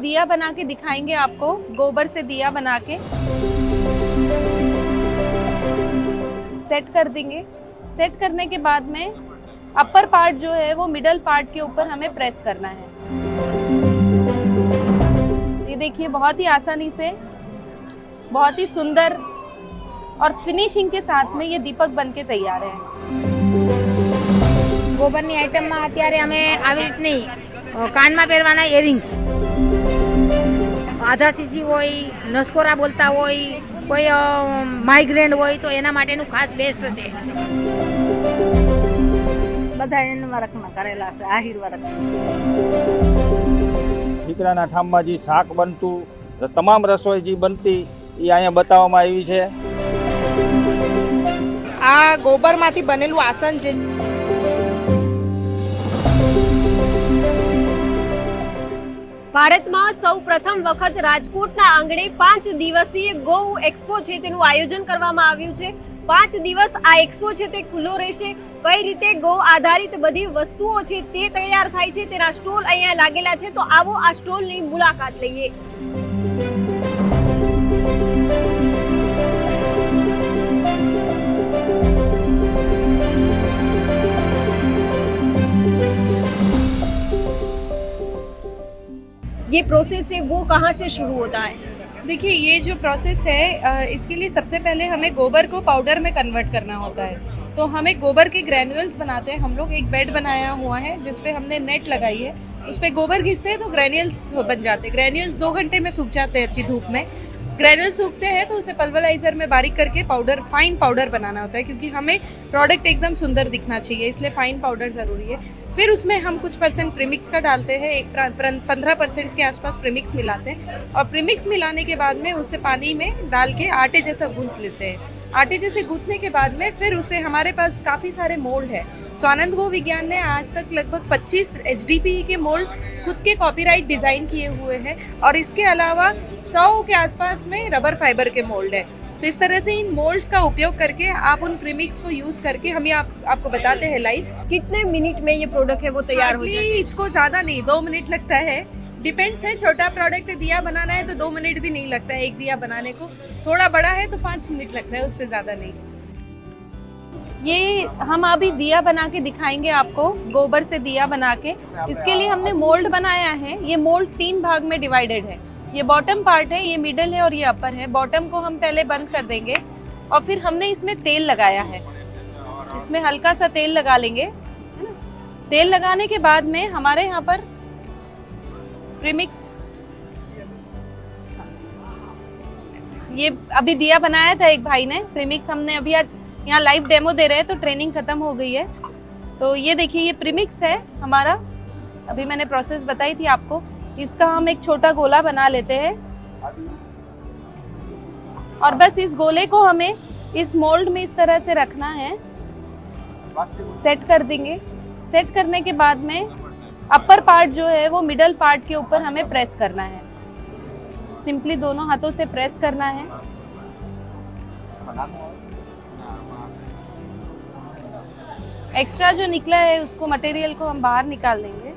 दिया बना के दिखाएंगे आपको, गोबर से दिया बना के सेट कर देंगे। सेट करने के बाद में अपर पार्ट जो है वो मिडल पार्ट के ऊपर हमें प्रेस करना है। ये देखिए बहुत ही आसानी से, बहुत ही सुंदर और फिनिशिंग के साथ में ये दीपक बनके तैयार है। ગોબરની આઈટમમાં અત્યારે અમે આવી રીતની કાનમાં પહેરવાના ઇયરિંગ્સ, આધા સીસી હોય, નસકોરા બોલતા હોય, કોઈ માઇગ્રેન હોય તો એના માટેનું ખાસ બેસ્ટ છે. બધા એન વર્કમાં કરેલા છે, આહિર વર્ક. ઠીકરાના ઠામમાં જે શાક બનતું, તમામ રસોઈ જે બનતી એ અહીંયા બતાવવામાં આવી છે. આ ગોબરમાંથી બનેલું આસન છે. ભારતમાં સૌ પ્રથમ વખત રાજકોટના આંગણે 5 દિવસીય ગૌ એક્સપો છે તેનું આયોજન કરવામાં આવ્યું છે. 5 દિવસ આ એક્સપો છે તે ખુલ્લો રહેશે. કઈ રીતે ગૌ આધારિત બધી વસ્તુઓ છે તે તૈયાર થાય છે તેના સ્ટોલ અહીંયા લાગેલા છે. તો આવો આ સ્ટોલની મુલાકાત લઈએ. ये प्रोसेस है वो कहाँ से शुरू होता है? देखिए ये जो प्रोसेस है इसके लिए सबसे पहले हमें गोबर को पाउडर में कन्वर्ट करना होता है। तो हमें गोबर के ग्रैन्यूल्स बनाते हैं हम लोग। एक बेड बनाया हुआ है जिस पे हमने नेट लगाई है, उस पे गोबर घिसते हैं तो ग्रैन्यूल्स बन जाते हैं। ग्रैन्यूल्स 2 घंटे में सूख जाते हैं अच्छी धूप में। ग्रैन्यूल सूखते हैं तो उसे पल्वराइजर में बारीक करके पाउडर, फाइन पाउडर बनाना होता है, क्योंकि हमें प्रोडक्ट एकदम सुंदर दिखना चाहिए, इसलिए फाइन पाउडर ज़रूरी है। फिर उसमें हम कुछ % प्रीमिक्स का डालते हैं, 15% के आसपास प्रीमिक्स मिलाते हैं। और प्रीमिक्स मिलाने के बाद में उसे पानी में डाल के आटे जैसा गूंथ लेते हैं। आटे जैसे गूंथने के बाद में फिर उसे, हमारे पास काफ़ी सारे मोल्ड है। स्वानंद गो विज्ञान ने आज तक लगभग 25 HDPE के मोल्ड खुद के कॉपीराइट डिज़ाइन किए हुए हैं, और इसके अलावा 100 के आसपास में रबर फाइबर के मोल्ड है। तो इस तरह से इन मोल्ड्स का उपयोग करके आप उन प्रीमिक्स को यूज़ करके हम ये आपको बताते हैं लाइव। कितने मिनट में ये प्रोडक्ट है वो तैयार हो जाता है? इसको ज़्यादा नहीं, 2 मिनट लगता है। डिपेंड्स है, छोटा प्रोडक्ट दिया बनाना है तो 2 मिनट भी नहीं लगता है एक दिया बनाने को। थोड़ा बड़ा है तो 5 मिनट लगता है, उससे ज़्यादा नहीं। ये हम अभी दिया बना के दिखाएंगे आपको, गोबर से दिया बना के। इसके लिए हमने मोल्ड बनाया है। ये मोल्ड 3 भाग में डिवाइडेड है। ये बॉटम पार्ट है, ये मिडल है और ये अपर है। बॉटम को हम पहले बंद कर देंगे और फिर हमने इसमें तेल लगाया है। इसमें हल्का सा तेल लगा लेंगे, है ना। तेल लगाने के बाद में हमारे यहाँ पर प्रीमिक्स, ये अभी दिया बनाया था एक भाई ने। प्रीमिक्स हमने अभी आज यहाँ लाइव डेमो दे रहे हैं तो ट्रेनिंग खत्म हो गई है। तो ये देखिए ये प्रीमिक्स है हमारा, अभी मैंने प्रोसेस बताई थी आपको। इसका हम एक छोटा गोला बना लेते हैं और बस इस गोले को हमें इस मोल्ड में इस तरह से रखना है। सेट कर देंगे। सेट करने के बाद में अपर पार्ट जो है वो मिडल पार्ट के ऊपर हमें प्रेस करना है। सिंपली दोनों हाथों से प्रेस करना है। एक्स्ट्रा जो निकला है उसको, मटेरियल को हम बाहर निकाल देंगे।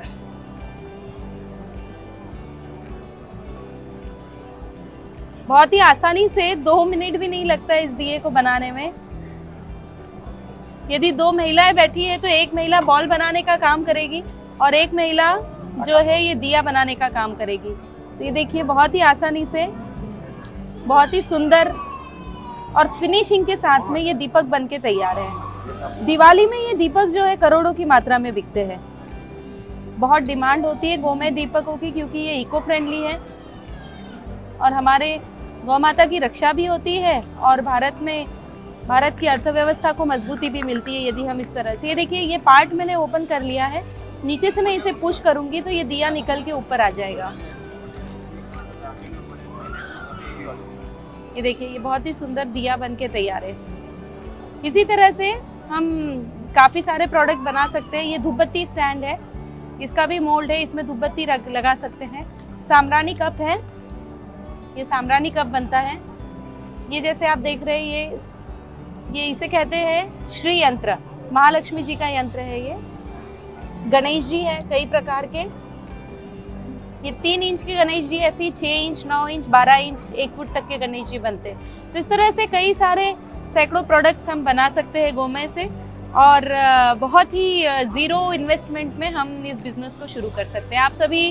बहुत ही आसानी से 2 मिनट भी नहीं लगता है इस दिए को बनाने में। यदि 2 महिलाएं बैठी है तो एक महिला बॉल बनाने का काम करेगी और एक महिला जो है ये दिया बनाने का काम करेगी। तो ये देखिए बहुत ही आसानी से, बहुत ही सुंदर और फिनिशिंग के साथ में ये दीपक बनके तैयार है। दिवाली में ये दीपक जो है करोड़ों की मात्रा में बिकते हैं। बहुत डिमांड होती है गोमय दीपकों की, क्योंकि ये इको फ्रेंडली है और हमारे गौ माता की रक्षा भी होती है और भारत की अर्थव्यवस्था को मजबूती भी मिलती है यदि हम इस तरह से। ये देखिए ये पार्ट मैंने ओपन कर लिया है। नीचे से मैं इसे पुश करूंगी तो ये दिया निकल के ऊपर आ जाएगा। ये देखिए ये बहुत ही सुंदर दिया बन के तैयार है। इसी तरह से हम काफ़ी सारे प्रोडक्ट बना सकते हैं। ये धूपबत्ती स्टैंड है, इसका भी मोल्ड है, इसमें धूपबत्ती लगा सकते हैं। साम्रानी कप है, ये साम्रानी कप बनता है। ये जैसे आप देख रहे हैं ये इसे कहते हैं श्री यंत्र, महालक्ष्मी जी का यंत्र है ये। गणेश जी है कई प्रकार के। ये 3 इंच के गणेश जी ऐसी 6 इंच 9 इंच 12 इंच 1 फुट तक के गणेश जी बनते हैं। तो इस तरह से कई सारे सैकड़ों प्रोडक्ट्स हम बना सकते हैं गोमय से, और बहुत ही ज़ीरो इन्वेस्टमेंट में हम इस बिज़नेस को शुरू कर सकते हैं। आप सभी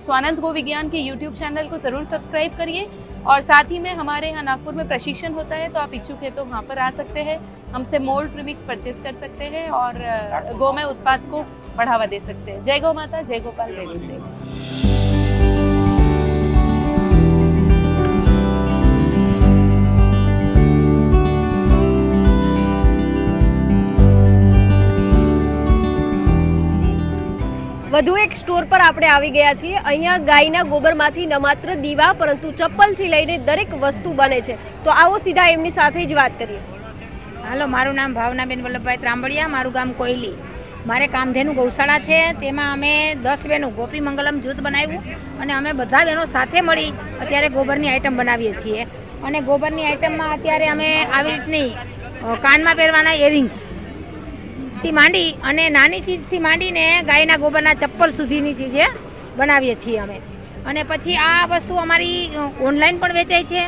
स्वानंद गो विज्ञान के यूट्यूब चैनल को ज़रूर सब्सक्राइब करिए, और साथ ही में हमारे यहाँ नागपुर में प्रशिक्षण होता है, तो आप इच्छुक है तो वहाँ पर आ सकते हैं, हमसे मोल्ड प्रीमिक्स परचेज कर सकते हैं और गोमय उत्पाद को बढ़ावा दे सकते हैं। जय गौ माता, जय गोपाल, जय गुरुदेव। વધુ એક સ્ટોર પર આપણે આવી ગયા છીએ. અહીંયા ગાયના ગોબરમાંથી ન માત્ર દીવા પરંતુ ચપ્પલથી લઈને દરેક વસ્તુ બને છે. તો આવો સીધા એમની સાથે જ વાત કરીએ. હાલો, મારું નામ ભાવનાબેન વલ્લભભાઈ ત્રાંબડિયા, મારું ગામ કોયલી. મારે કામધેનુ ગૌશાળા છે, તેમાં અમે 10 બહેનો ગોપી મંગલમ જૂથ બનાવ્યું અને અમે બધા બહેનો સાથે મળી અત્યારે ગોબરની આઈટમ બનાવીએ છીએ. અને ગોબરની આઈટમમાં અત્યારે અમે આવી રીતની કાનમાં પહેરવાના ઇયરિંગ્સ થી માંડી અને નાની ચીજથી માંડીને ગાયના ગોબરના ચપ્પલ સુધીની ચીજે બનાવીએ છીએ અમે. અને પછી આ વસ્તુ અમારી ઓનલાઈન પણ વેચાય છે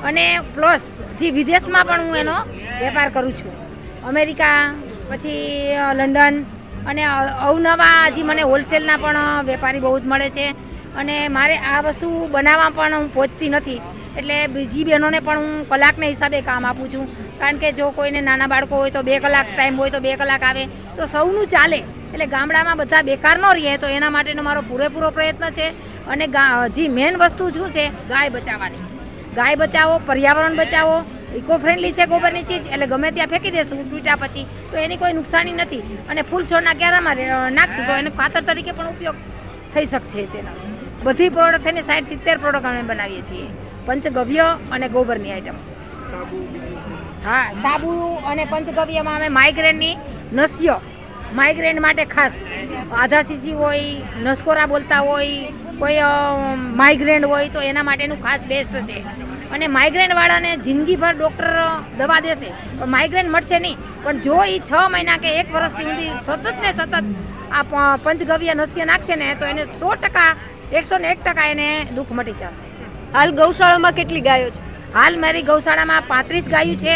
અને પ્લસ જે વિદેશમાં પણ હું એનો વેપાર કરું છું. અમેરિકા, પછી લંડન, અને અવનવા હજી મને હોલસેલના પણ વેપારી બહુ જ મળે છે. અને મારે આ વસ્તુ બનાવવા પણ હું પહોંચતી નથી, એટલે બીજી બહેનોને પણ હું કલાકના હિસાબે કામ આપું છું. કારણ કે જો કોઈને નાના બાળકો હોય તો 2 કલાક ટાઈમ હોય તો 2 કલાક આવે તો સૌનું ચાલે. એટલે ગામડામાં બધા બેકાર ન રહે, તો એના માટેનો મારો પૂરેપૂરો પ્રયત્ન છે. અને હજી મેઇન વસ્તુ શું છે, ગાય બચાવવાની. ગાય બચાવો, પર્યાવરણ બચાવો. ઇકો ફ્રેન્ડલી છે ગોબરની ચીજ, એટલે ગમે ત્યાં ફેંકી દેશું તૂટ્યા પછી તો એની કોઈ નુકસાની નથી. અને ફૂલ છોડના ક્યારામાં નાખશું તો એનો ખાતર તરીકે પણ ઉપયોગ થઈ શકશે તેનો. બધી પ્રોડક્ટ થઈને 60-70 પ્રોડક્ટ અમે બનાવીએ છીએ, પંચગવ્ય અને ગોબરની આઈટમ. હા, સાબુ અને પંચગવ્યમાં અમે માઇગ્રેનની નસ્યો, માઇગ્રેન માટે ખાસ આધા સીસી હોય, નસકોરા બોલતા હોય, કોઈ માઇગ્રેન હોય તો એના માટેનું ખાસ બેસ્ટ છે. અને માઇગ્રેનવાળાને જિંદગીભર ડૉક્ટર દવા દેશે પણ માઇગ્રેન મળશે નહીં. પણ જો એ 6 મહિના કે 1 વર્ષથી સુધી સતત ને સતત આ પંચગવ્ય નસ્ય નાખશે ને તો એને 100%, 101% એને દુઃખ મટી જશે. હાલ ગૌશાળામાં કેટલી ગાયો છે? હાલ મારી ગૌશાળામાં 35 ગાયો છે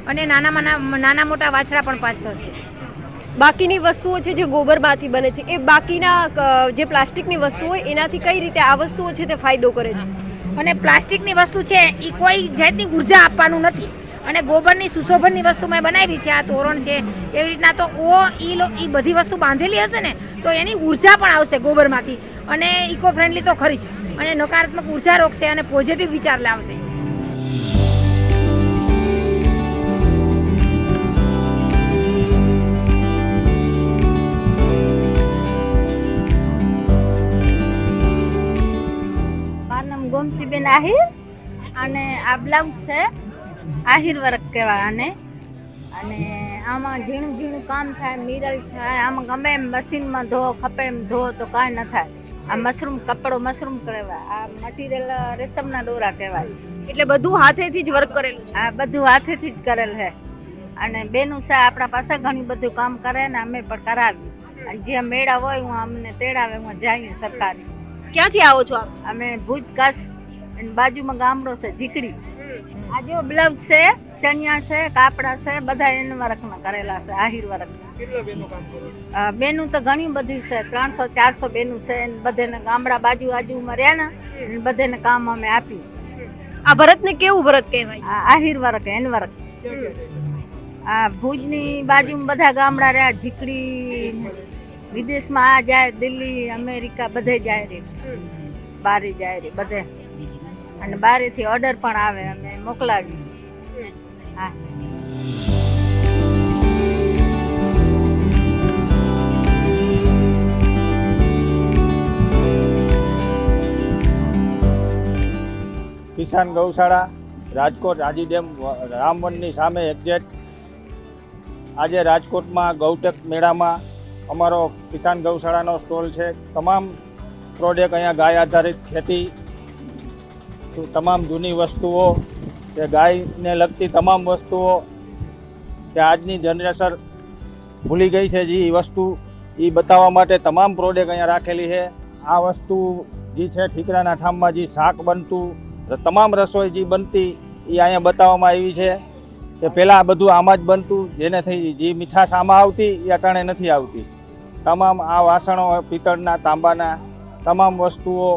અને નાના મોટા વાછડા પણ 5-6 છે. બાકીની વસ્તુઓ છે જે ગોબરમાંથી બને છે, એ બાકીના જે પ્લાસ્ટિકની વસ્તુઓ હોય એનાથી કઈ રીતે આ વસ્તુઓ છે તે ફાયદો કરે છે? અને પ્લાસ્ટિકની વસ્તુ છે એ કોઈ જાતની ઉર્જા આપવાનું નથી. અને ગોબરની સુશોભનની વસ્તુ મેં બનાવી છે, આ તોરણ છે એવી રીતના. તો એ બધી વસ્તુ બાંધેલી હશે ને તો એની ઉર્જા પણ આવશે ગોબરમાંથી, અને ઇકો ફ્રેન્ડલી તો ખરી જ, અને નકારાત્મક ઉર્જા રોકશે અને પોઝિટિવ વિચાર લાવશે. મારું નામ ગોમતીબેન આહિર, અને આ બ્લાઉઝ છે આહિર વર્ક કહેવાય. અને આમાં ઝીણું કામ થાય, મિરલ થાય, આમાં ગમે એમ મશીનમાં ધો, ખપે એમ ધો તો કાંઈ ન થાય. આ કપડો મશરૂમ કહેવાય, આ મટીરિયલ રેશમના દોરા કહેવાય. એટલે બધું હાથેથી જ વર્ક કરેલું છે? આ બધું હાથેથી જ કરેલ છે. અને બેનું છે આપણા પાસે ઘણી બધું કામ કરે ને અમે પણ કરાવી. અને જ્યાં મેળા હોય હું અમને તેડાવે, હું જઈએ સરકારી. ક્યાંથી આવો છો આપ? અમે ભુજ કચ્છ, અને બાજુમાં ગામડો છે ઝીકડી. આ જો બ્લાઉઝ છે, ચણિયા છે, કાપડા છે, બધા એન વર્કના કરેલા છે, આહિર વર્ક. બેનું તો ઘણી બધી છે, 300-400 બેનું છે. બધાને ગામડા બાજુમાં રહ્યા ને બધાને કામ અમે આપ્યું. આ ભરતને કેવું ભરત કહેવાય? આ આહિર વર્ક, હેન્ડ વર્ક. આ ભુજની બાજુમાં બધા ગામડા રહ્યા, ઝીકડી, વિદેશમાં આ જાય, દિલ્હી, અમેરિકા બધે જાય રે, બારે જાય રે બધે. અને બારેથી ઓર્ડર પણ આવે, અમે મોકલાવી. હા. કિસાન ગૌશાળા, રાજકોટ હાજી ડેમ રામવનની સામે એક્ઝેક્ટ. આજે રાજકોટમાં ગૌટેક મેળામાં અમારો કિસાન ગૌશાળાનો સ્ટોલ છે. તમામ પ્રોડક્ટ અહીંયા ગાય આધારિત ખેતી, તમામ જૂની વસ્તુઓ, કે ગાયને લગતી તમામ વસ્તુઓ કે આજની જનરેશન ભૂલી ગઈ છે જે વસ્તુ એ બતાવવા માટે તમામ પ્રોડક્ટ અહીંયા રાખેલી છે. આ વસ્તુ જે છે ઠીકરાના ઠામમાં જે શાક બનતું તમામ રસોઈ જે બનતી એ અહીંયા બતાવવામાં આવી છે કે પહેલાં આ બધું આમાં જ બનતું, જેનેથી જે મીઠાશ આમાં આવતી એ અટાણે નથી આવતી. તમામ આ વાસણો પિત્તળના, તાંબાના તમામ વસ્તુઓ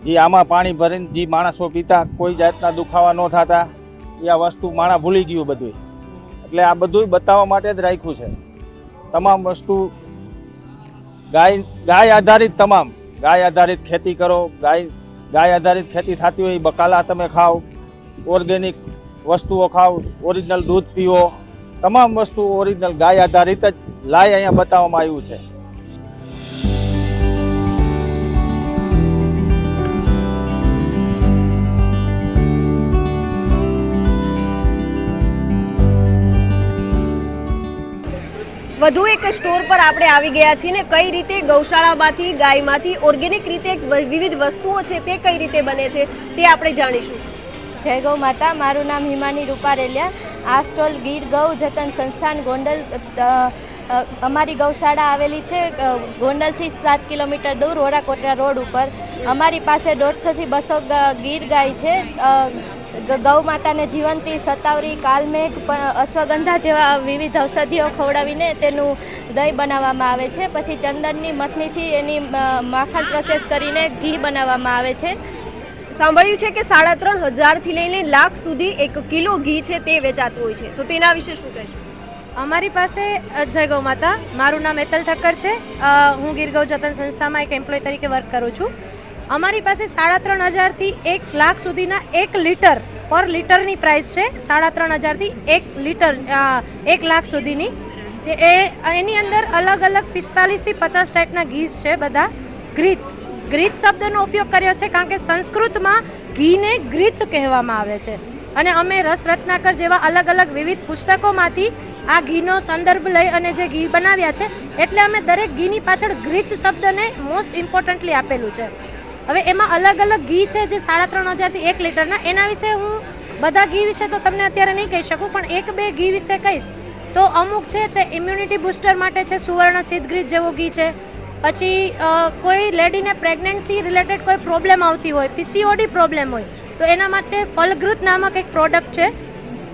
જે આમાં પાણી ભરીને જે માણસો પીતા, કોઈ જાતના દુખાવા ન થતા, એ આ વસ્તુ માણસ ભૂલી ગયું બધું. એટલે આ બધું બતાવવા માટે જ રાખ્યું છે. તમામ વસ્તુ ગાય આધારિત, તમામ ગાય આધારિત ખેતી કરો, ગાય આધારિત ખેતી થતી હોય બકાલા તમે ખાઓ, ઓર્ગેનિક વસ્તુઓ ખાઓ, ઓરિજિનલ દૂધ પીવો, તમામ વસ્તુ ઓરિજિનલ ગાય આધારિત જ લાય અહીંયા બતાવવામાં આવ્યું છે. વધુ એક સ્ટોર પર આપણે આવી ગયા છીએ ને કઈ રીતે ગૌશાળામાંથી, ગાયમાંથી ઓર્ગેનિક રીતે વિવિધ વસ્તુઓ છે તે કઈ રીતે બને છે તે આપણે જાણીશું. જય ગૌ માતા. મારું નામ હિમાની રૂપારેલિયા. આ સ્ટોલ ગીર ગૌ જતન સંસ્થાન ગોંડલ, અમારી ગૌશાળા આવેલી છે ગોંડલથી 7 કિલોમીટર દૂર વોરાકોટરા રોડ ઉપર. અમારી પાસે 150 થી 200 ગીર ગાય છે. ગૌ માતાને જીવંતી, શતાવરી, કાલમેઘ, અશ્વગંધા જેવા વિવિધ ઔષધિઓ ખવડાવીને તેનું દહીં બનાવવામાં આવે છે. પછી ચંદનની મથનીથી એની માખણ પ્રોસેસ કરીને ઘી બનાવવામાં આવે છે. સાંભળ્યું છે કે 3,500 થી લઈને લાખ સુધી 1 કિલો ઘી છે તે વેચાતું હોય છે, તો તેના વિશે શું કહેશો? અમારી પાસે જય ગૌ માતા. મારું નામ એતલ ઠક્કર છે. હું ગીર ગૌ જતન સંસ્થામાં એક એમ્પ્લોય તરીકે વર્ક કરું છું. અમારી પાસે 3,500 થી 1 લાખ સુધીના 1 લીટર પર લીટરની પ્રાઇસ છે. 3,500 થી 1 લીટર 1 લાખ સુધીની જે એની અંદર અલગ અલગ 45 થી 50 ટાઈપના ઘી છે. બધા ઘૃત શબ્દનો ઉપયોગ કર્યો છે કારણ કે સંસ્કૃતમાં ઘીને ઘૃત કહેવામાં આવે છે. અને અમે રસ રત્નાકર જેવા અલગ અલગ વિવિધ પુસ્તકોમાંથી આ ઘીનો સંદર્ભ લઈ અને જે ઘી બનાવ્યા છે, એટલે અમે દરેક ઘીની પાછળ ઘૃત શબ્દને મોસ્ટ ઇમ્પોર્ટન્ટલી આપેલું છે. હવે એમાં અલગ અલગ ઘી છે જે 3,500 થી 1 લીટરના. એના વિશે હું બધા ઘી વિશે તો તમને અત્યારે નહીં કહી શકું, પણ 1-2 ઘી વિશે કહીશ તો અમુક છે તે ઇમ્યુનિટી બૂસ્ટર માટે છે. સુવર્ણ સિદ્ધઘૃત જેવું ઘી છે. પછી કોઈ લેડીને પ્રેગ્નન્સી રિલેટેડ કોઈ પ્રોબ્લેમ આવતી હોય, પીસીઓડી પ્રોબ્લેમ હોય, તો એના માટે ફલઘૃત નામક એક પ્રોડક્ટ છે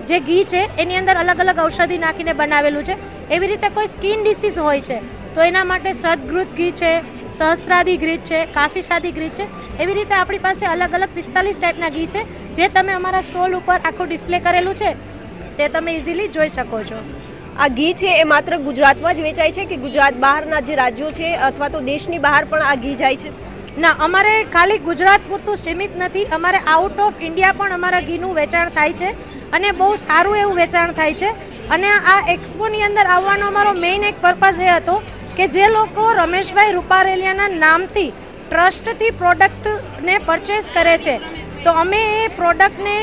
જે ઘી છે એની અંદર અલગ અલગ ઔષધિ નાખીને બનાવેલું છે. એવી રીતે કોઈ સ્કિન ડિસીઝ હોય છે તો એના માટે સદઘૃત ઘી છે, સહસ્ત્રાદી ઘૃત છે, કાશીશાદી ઘૃત છે. એવી રીતે આપણી પાસે અલગ અલગ 45 ટાઈપના ઘી છે જે તમે અમારા સ્ટોલ ઉપર આખું ડિસ્પ્લે કરેલું છે તે તમે ઇઝીલી જોઈ શકો છો. આ ઘી છે એ માત્ર ગુજરાતમાં જ વેચાય છે કે ગુજરાત બહારના જે રાજ્યો છે અથવા તો દેશની બહાર પણ આ ઘી જાય છે? ના, અમારે ખાલી ગુજરાત પૂરતું સીમિત નથી. અમારે આઉટ ઓફ ઇન્ડિયા પણ અમારા ઘીનું વેચાણ થાય છે અને બહુ સારું એવું વેચાણ થાય છે. અને આ એક્સપોની અંદર આવવાનો અમારો મેઇન એક પર્પઝ એ હતો કે જે લોકો રમેશભાઈ રૂપારેલિયાના નામથી ટ્રસ્ટથી પ્રોડક્ટને પરચેસ કરે છે, તો અમે એ પ્રોડક્ટને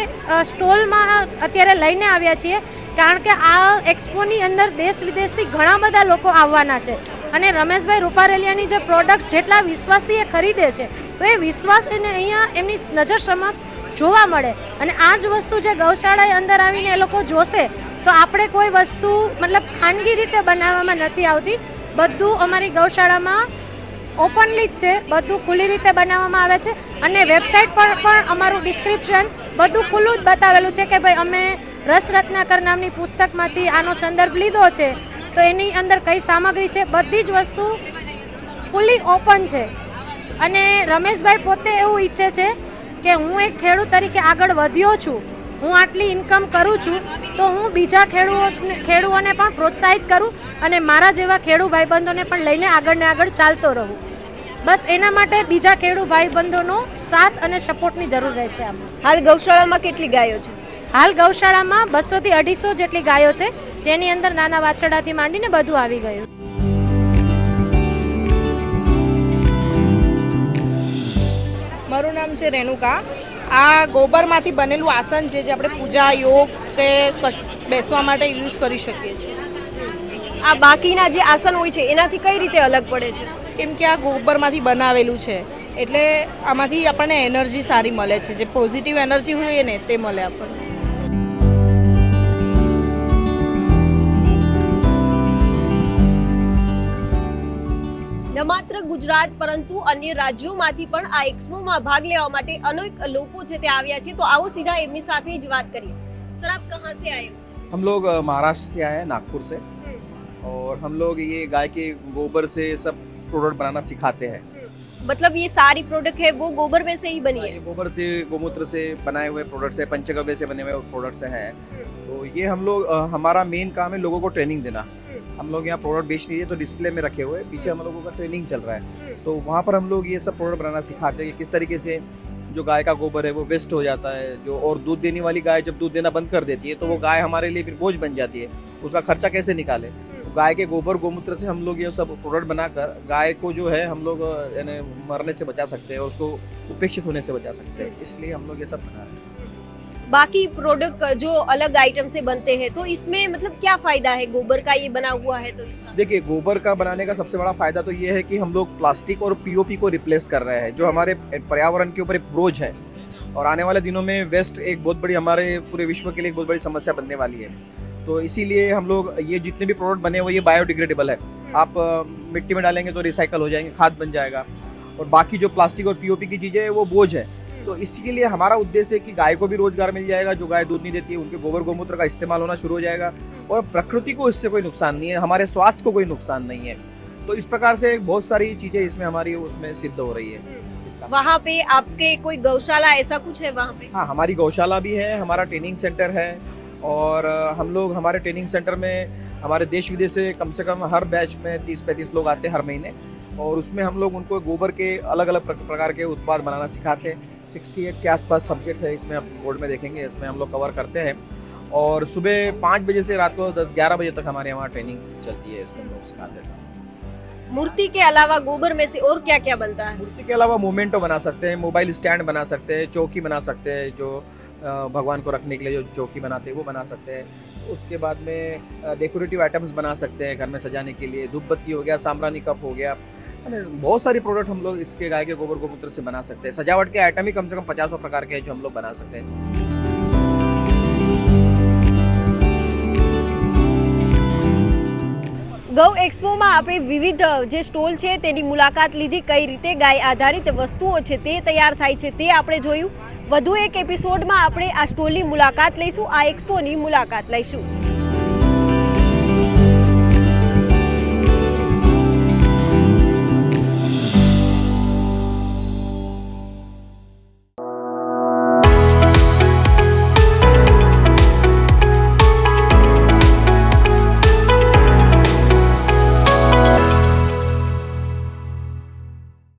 સ્ટોલમાં અત્યારે લઈને આવ્યા છીએ કારણ કે આ એક્સપોની અંદર દેશ વિદેશથી ઘણા બધા લોકો આવવાના છે. અને રમેશભાઈ રૂપારેલિયાની જે પ્રોડક્ટ્સ જેટલા વિશ્વાસથી એ ખરીદે છે, તો એ વિશ્વાસ એને અહીંયા એમની નજર સમક્ષ જોવા મળે. અને આ જ વસ્તુ જે ગૌશાળાએ અંદર આવીને એ લોકો જોશે તો આપણે કોઈ વસ્તુ મતલબ ખાનગી રીતે બનાવવામાં નથી આવતી. બધું અમારી ગૌશાળામાં ઓપનલી જ છે, બધું ખુલ્લી રીતે બનાવવામાં આવે છે. અને વેબસાઇટ પર પણ અમારું ડિસ્ક્રિપ્શન બધું ખુલ્લું જ બતાવેલું છે કે ભાઈ અમે રસ રત્નાકર નામની પુસ્તકમાંથી આનો સંદર્ભ લીધો છે, તો એની અંદર કઈ સામગ્રી છે, બધી જ વસ્તુ ફૂલી ઓપન છે. અને રમેશભાઈ પોતે એવું ઈચ્છે છે કે હું એક ખેડૂત તરીકે આગળ વધ્યો છું, હું આટલી ઇન્કમ કરું છું, તો હું બીજા ખેડૂતોને પણ પ્રોત્સાહિત કરું અને મારા જેવા ખેડૂત ભાઈબંધોને પણ લઈને આગળ ને આગળ ચાલતો રહું. બસ એના માટે બીજા ખેડૂત ભાઈબંધોનો સાથ અને સપોર્ટની જરૂર રહેશે. હાલ ગૌશાળામાં કેટલી ગાયો છે? હાલ ગૌશાળામાં 200 થી 250 જેટલી ગાયો છે, જેની અંદર નાના વાછરડાથી માંડીને બધું આવી ગયું. મારું નામ છે રેણુકા. આ ગોબરમાંથી બનેલું આસન છે જે આપણે પૂજા, યોગ કે બેસવા માટે યુઝ કરી શકીએ છીએ. આ બાકીના જે આસન હોય છે એનાથી કઈ રીતે અલગ પડે છે? કેમ કે આ ગોબરમાંથી બનાવેલું છે એટલે આમાંથી આપણને એનર્જી સારી મળે છે. જે પોઝિટિવ એનર્જી હોય ને તે મળે આપણને. માત્ર ગુજરાત પરંતુ અન્ય રાજ્યોમાંથી પણ આ એક્સપોમાં ભાગ લેવા માટે અનેક લોકો છે તે આવ્યા છે. તો આવો સીધા એમની સાથે જ વાત કરીએ. સર આપ કહાં से आए हो? हम लोग महाराष्ट्र से आए हैं, नागपुर से, और हम लोग ये गाय के गोबर से सब प्रोडक्ट बनाना सिखाते हैं। मतलब ये सारी प्रोडक्ट है वो गोबर में से ही बनी है? ये गोबर से, गोमूत्र से बनाए हुए प्रोडक्ट्स है, पंचगव्य से बने हुए प्रोडक्ट्स हैं। तो ये हम लोग हमारा मेन काम है लोगों को ट्रेनिंग देना। हम लोग यहाँ प्रोडक्ट बेच नहीं है तो डिस्प्ले में रखे हुए, पीछे हम लोगों का ट्रेनिंग चल रहा है, तो वहाँ पर हम लोग ये सब प्रोडक्ट बनाना सिखाते हैं कि किस तरीके से जो गाय का गोबर है वो वेस्ट हो जाता है, जो और दूध देने वाली गाय जब दूध देना बंद कर देती है तो वो गाय हमारे लिए फिर बोझ बन जाती है, उसका खर्चा कैसे निकाले। तो गाय के गोबर गोमूत्र से हम लोग ये सब प्रोडक्ट बनाकर गाय को जो है हम लोग यानी मरने से बचा सकते हैं और उसको उपेक्षित होने से बचा सकते हैं, इसलिए हम लोग ये सब बना रहे हैं। बाकी प्रोडक्ट जो अलग आइटम से बनते हैं तो इसमें मतलब क्या फायदा है गोबर का ये बना हुआ है तो इसका? देखिए, गोबर का बनाने का सबसे बड़ा फायदा तो ये है कि हम लोग प्लास्टिक और पीओपी को रिप्लेस कर रहे हैं, जो हमारे पर्यावरण के ऊपर एक बोझ है, और आने वाले दिनों में वेस्ट एक बहुत बड़ी हमारे पूरे विश्व के लिए एक बहुत बड़ी समस्या बनने वाली है। तो इसीलिए हम लोग ये जितने भी प्रोडक्ट बने हुए ये बायोडिग्रेडेबल है, आप मिट्टी में डालेंगे तो रिसाइकल हो जाएंगे, खाद बन जाएगा, और बाकी जो प्लास्टिक और पीओपी की चीज़ें हैं वो बोझ है। तो इसी लिए हमारा उद्देश्य है कि गाय को भी रोजगार मिल जाएगा, जो गाय दूध नहीं देती है उनके गोबर गोमूत्र का इस्तेमाल होना शुरू हो जाएगा, और प्रकृति को इससे कोई नुकसान नहीं है, हमारे स्वास्थ्य को कोई नुकसान नहीं है। तो इस प्रकार से बहुत सारी चीजें इसमें हमारी उसमें सिद्ध हो रही है। वहाँ पे आपके कोई गौशाला ऐसा कुछ है वहाँ पे? हाँ, हमारी गौशाला भी है, हमारा ट्रेनिंग सेंटर है, और हम लोग हमारे ट्रेनिंग सेंटर में हमारे देश विदेश से कम हर बैच में 30-35 लोग आते हैं हर महीने, और उसमें हम लोग उनको गोबर के अलग अलग प्रकार के उत्पाद बनाना सिखाते हैं। 68 के आसपास सब्जेक्ट है, इसमें आप बोर्ड में देखेंगे, इसमें हम लोग कवर करते हैं, और सुबह 5 बजे से रात को 10-11 बजे तक हमारे यहाँ ट्रेनिंग चलती है, इसमें हम लोग सिखाते हैं। मूर्ति के अलावा गोबर में से और क्या क्या बनता है? मूर्ति के अलावा मोमेंटो बना सकते हैं, मोबाइल स्टैंड बना सकते हैं, चौकी बना सकते हैं, जो भगवान को रखने के लिए जो चौकी बनाते हैं वो बना सकते हैं। उसके बाद में डेकोरेटिव आइटम्स बना सकते हैं घर में सजाने के लिए, धूप बत्ती हो गया, साम्रानी कप हो गया, बहुत सारी प्रोडक्ट हम लोग इसके गाय के गोबर गोमूत्र से बना सकते हैं। सजावट के आइटम ही कम से कम 50 प्रकार के हैं जो हम लोग बना सकते हैं। ગૌ એક્સપોમાં આપે વિવિધ જે સ્ટોલ છે તેની મુલાકાત લીધી, કઈ રીતે ગાય આધારિત વસ્તુઓ છે તે તૈયાર થાય છે તે આપણે જોયું. વધુ એક એપિસોડમાં આપણે આ સ્ટોલની મુલાકાત લઈશું, આ એક્સપોની મુલાકાત લઈશું.